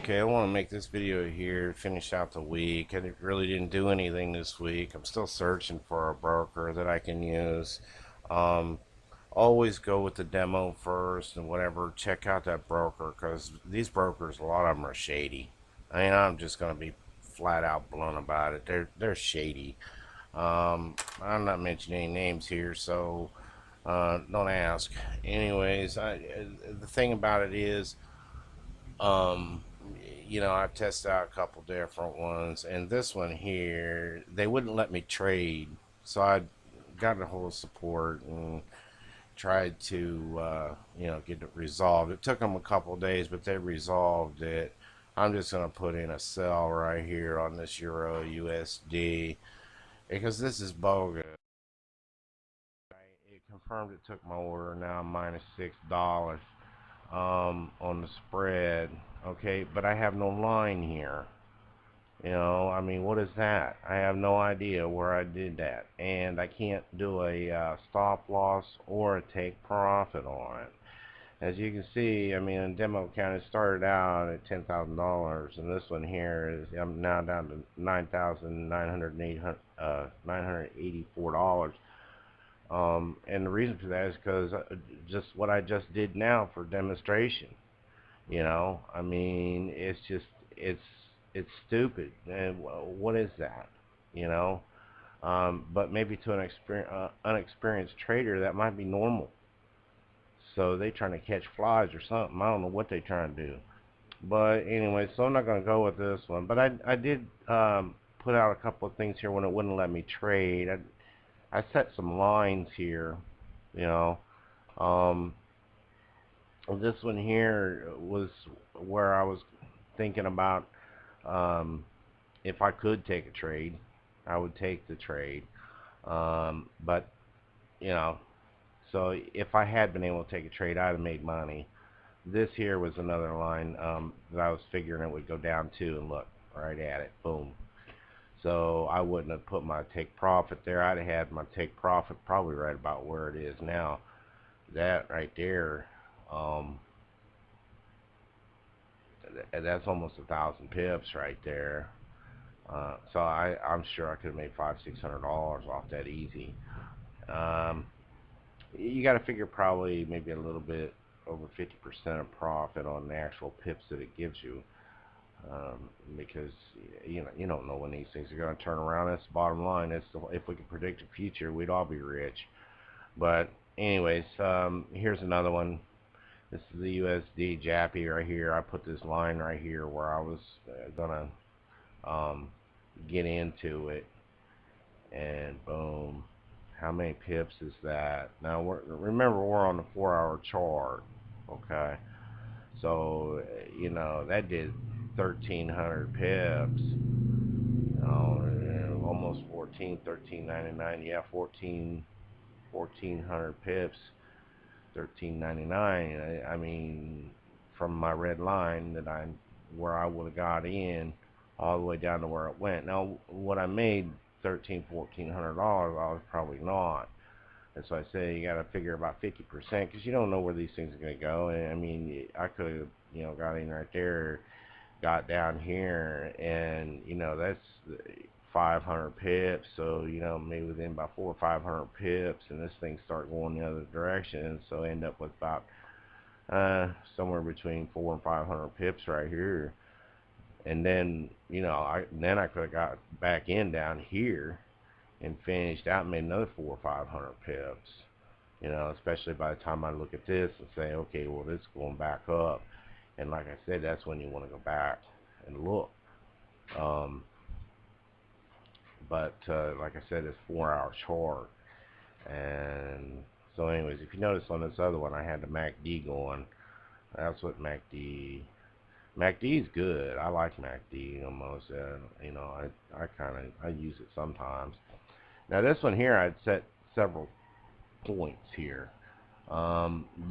Okay, I want to make this video here, finish out the week. Really didn't do anything this week. I'm still searching for a broker that I can use. Um, Always go with the demo first and whatever. Check out that broker because these brokers, a lot of them are shady. I mean, I'm just gonna be flat out blunt about it. They're shady. I'm not mentioning any names here, so don't ask. Anyways, the thing about it is. Um, I've tested out a couple different ones, and this one here, they wouldn't let me trade, so I got a hold of support and tried to, get it resolved. It took them a couple days, but they resolved it. I'm just gonna put in a sell right here on this Euro USD because this is bogus. It confirmed it took my order. Now I'm -$6 on the spread. Okay, but I have no line here. I mean, what is that? I have no idea where I did that, and I can't do a stop loss or a take profit on it. As you can see, I mean, in demo account, it started out at $10,000, and this one here is I'm now down to $9,984. And the reason for that is because just what I just did now for demonstration. I mean, it's it's stupid. And what is that? You know, but maybe to an unexperienced trader that might be normal. So they trying to catch flies or something. I don't know what they trying to do. But anyway, so I'm not gonna go with this one. But I did put out a couple of things here when it wouldn't let me trade. I set some lines here. You know, um, this one here was where I was thinking about if I could take a trade, I would take the trade. But you know, so if I had been able to take a trade, I'd have made money. This here was another line that I was figuring it would go down to, and look, right at it, boom. So I wouldn't have put my take profit there. I'd have had my take profit probably right about where it is now. That right there, um, that's almost 1,000 pips right there. So I'm sure I could have made $500-600 off that easy. Um, you got to figure probably maybe a little bit over 50% of profit on the actual pips that it gives you, because you don't know when these things are going to turn around. That's the bottom line. If we could predict the future, we'd all be rich. But anyways, here's another one. This is the USD Jappy right here. I put this line right here where I was gonna get into it, and boom. How many pips is that? Now, remember, we're on the 4-hour chart, okay? So, that did 1,300 pips. Almost 14, 13.99. Yeah, 1,400 pips, 13.99. I mean, from my red line where I would have got in, all the way down to where it went. Now, what I made $1,400 I was probably not. And so I say you got to figure about 50% because you don't know where these things are going to go. And I mean, I could have, got in right there, got down here, and that's 500 pips. So maybe within about 400 or 500 pips, and this thing start going the other direction. So end up with about somewhere between 400 and 500 pips right here. And then I could have got back in down here and finished out and made another 400 or 500 pips. Especially by the time I look at this and say, okay, well, this is going back up. And like I said, that's when you want to go back and look. Um, but like I said, it's 4-hour chart. And so anyways, if you notice on this other one, I had the MACD going. That's what MACD is good. I like MACD almost. I kind of I use it sometimes. Now this one here, I'd set several points here.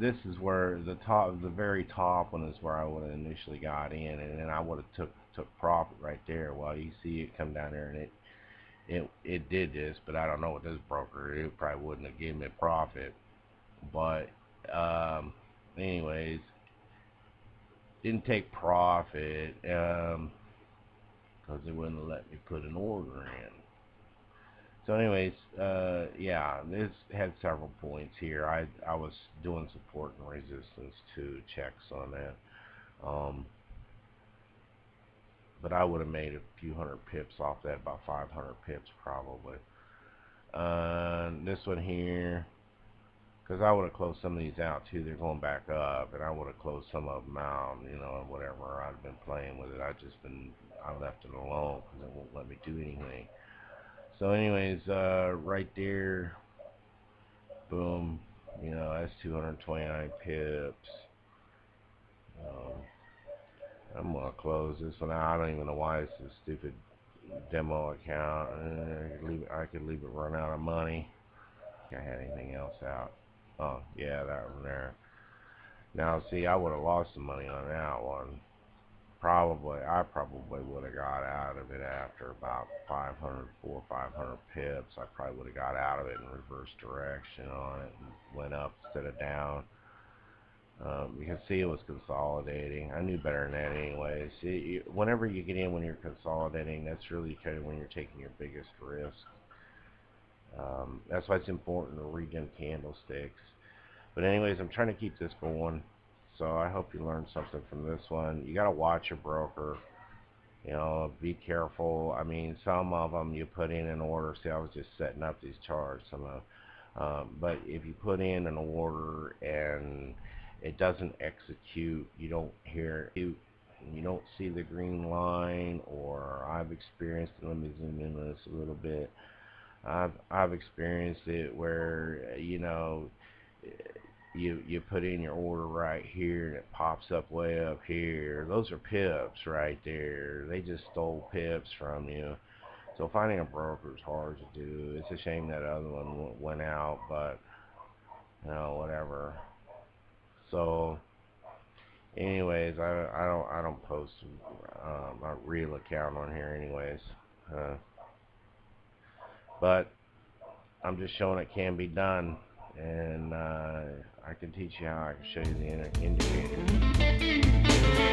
This is where the very top one is where I would have initially got in, and then I would have took profit right there. Well, you see it come down there, and it did this, but I don't know what this broker. It probably wouldn't have given me profit. But anyways, didn't take profit because they wouldn't let me put an order in. So anyways, yeah, this had several points here. I was doing support and resistance too, checks on that. Um, but I would have made a few hundred pips off that, about 500 pips probably. This one here, because I would have closed some of these out too. They're going back up, and I would have closed some of them out, you know, and whatever. I'd been playing with it. I left it alone because it won't let me do anything. So anyways, right there, boom, you know, that's 229 pips. Um, I'm gonna close this one out. I don't even know why it's a stupid demo account. I could leave it run out of money. I had anything else out? Oh yeah, that one there. Now see, I would have lost some money on that one. I probably would have got out of it after about 500, 500 pips. I probably would have got out of it in reverse direction on it and went up instead of down. You can see it was consolidating. I knew better than that anyway. See, whenever you get in when you're consolidating, that's really kind of when you're taking your biggest risk. That's why it's important to read them candlesticks. But anyways, I'm trying to keep this going. So I hope you learned something from this one. You got to watch your broker. You know, be careful. I mean, some of them you put in an order. See, I was just setting up these charts. But if you put in an order and it doesn't execute, you don't see the green line, or I've experienced it. Let me zoom in on this a little bit. I've experienced it where, you know, you put in your order right here and it pops up way up here. Those are pips right there. They just stole pips from you. So finding a broker is hard to do. It's a shame that other one went out, but you know, whatever. So anyways, I don't post my real account on here anyways. But I'm just showing it can be done, and I can teach you how. I can show you the indicator.